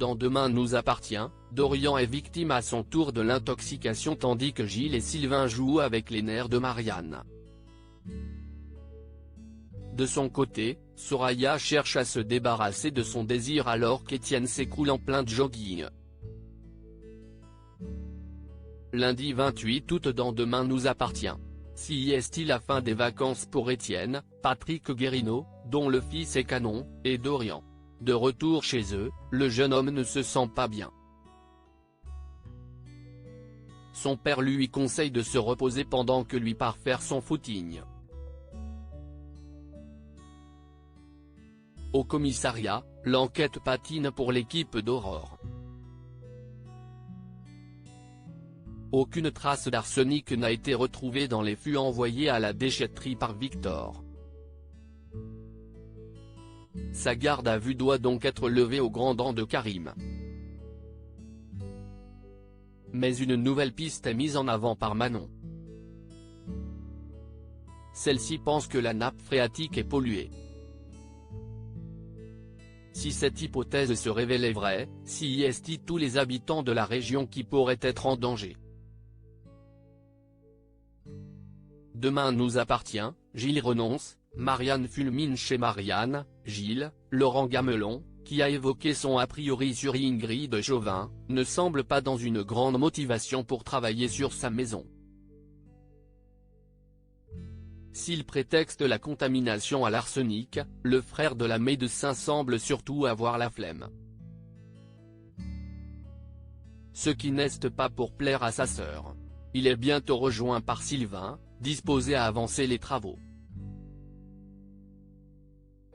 dans Demain nous appartient, Dorian est victime à son tour de l'intoxication tandis que Gilles et Sylvain jouent avec les nerfs de Marianne. De son côté, Soraya cherche à se débarrasser de son désir alors qu'Étienne s'écroule en plein jogging. Lundi 28 août dans Demain nous appartient. Si est-il la fin des vacances pour Étienne, Patrick Guérino, dont le fils est canon, et Dorian. De retour chez eux, le jeune homme ne se sent pas bien. Son père lui conseille de se reposer pendant que lui part faire son footing. Au commissariat, l'enquête patine pour l'équipe d'Aurore. Aucune trace d'arsenic n'a été retrouvée dans les fûts envoyés à la déchetterie par Victor. Sa garde à vue doit donc être levée aux grands dents de Karim. Mais une nouvelle piste est mise en avant par Manon. Celle-ci pense que la nappe phréatique est polluée. Si cette hypothèse se révélait vraie, si est tous les habitants de la région qui pourraient être en danger. Demain nous appartient, Gilles renonce, Marianne fulmine chez Marianne, Gilles, Laurent Gamelon, qui a évoqué son a priori sur Ingrid Chauvin, ne semble pas dans une grande motivation pour travailler sur sa maison. S'il prétexte la contamination à l'arsenic, le frère de la médecin semble surtout avoir la flemme. Ce qui n'est pas pour plaire à sa sœur. Il est bientôt rejoint par Sylvain, disposé à avancer les travaux.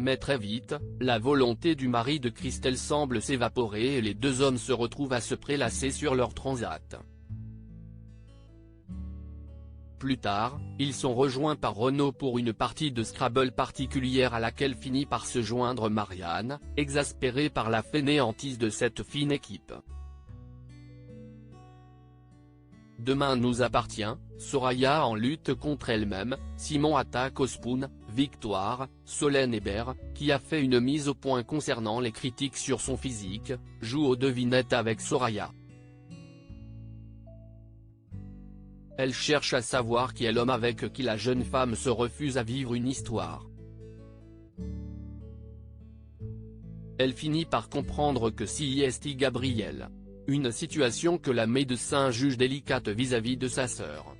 Mais très vite, la volonté du mari de Christelle semble s'évaporer et les deux hommes se retrouvent à se prélasser sur leur transat. Plus tard, ils sont rejoints par Renaud pour une partie de Scrabble particulière à laquelle finit par se joindre Marianne, exaspérée par la fainéantise de cette fine équipe. Demain nous appartient, Soraya en lutte contre elle-même, Simon attaque au spoon, Victoire, Solène Hébert, qui a fait une mise au point concernant les critiques sur son physique, joue aux devinettes avec Soraya. Elle cherche à savoir qui est l'homme avec qui la jeune femme se refuse à vivre une histoire. Elle finit par comprendre que si est Gabriel. Une situation que la médecin juge délicate vis-à-vis de sa sœur.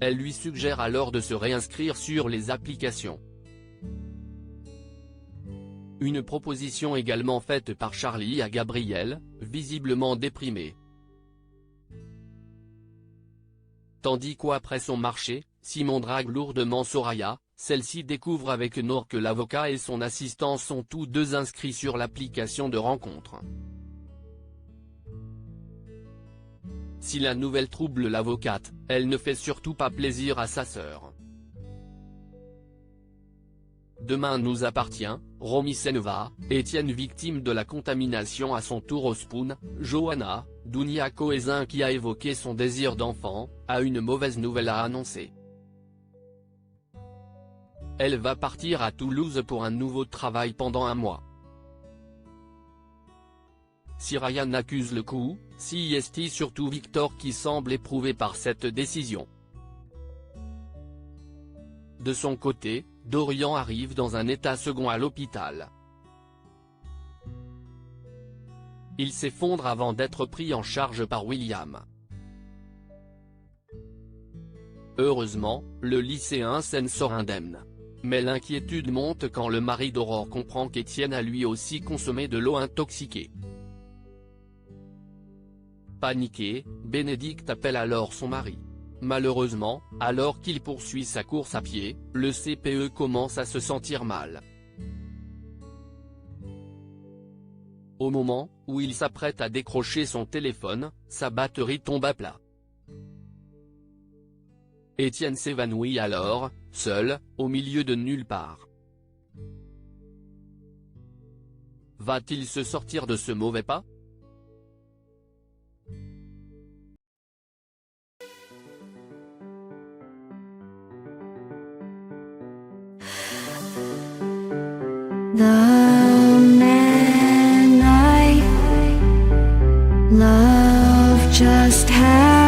Elle lui suggère alors de se réinscrire sur les applications. Une proposition également faite par Charlie à Gabriel, visiblement déprimé. Tandis qu'après son marché, Simon drague lourdement Soraya, celle-ci découvre avec Nord que l'avocat et son assistant sont tous deux inscrits sur l'application de rencontre. Si la nouvelle trouble l'avocate, elle ne fait surtout pas plaisir à sa sœur. Demain nous appartient, Romy Seneva, Étienne victime de la contamination à son tour au spoon, Johanna, Dounia Cohézin qui a évoqué son désir d'enfant, a une mauvaise nouvelle à annoncer. Elle va partir à Toulouse pour un nouveau travail pendant un mois. Si Ryan accuse le coup, si est surtout Victor qui semble éprouvé par cette décision. De son côté, Dorian arrive dans un état second à l'hôpital. Il s'effondre avant d'être pris en charge par William. Heureusement, le lycéen s'en sort indemne. Mais l'inquiétude monte quand le mari d'Aurore comprend qu'Étienne a lui aussi consommé de l'eau intoxiquée. Paniqué, Bénédicte appelle alors son mari. Malheureusement, alors qu'il poursuit sa course à pied, le CPE commence à se sentir mal. Au moment où il s'apprête à décrocher son téléphone, sa batterie tombe à plat. Étienne s'évanouit alors, seul, au milieu de nulle part. Va-t-il se sortir de ce mauvais pas? The Love just happened.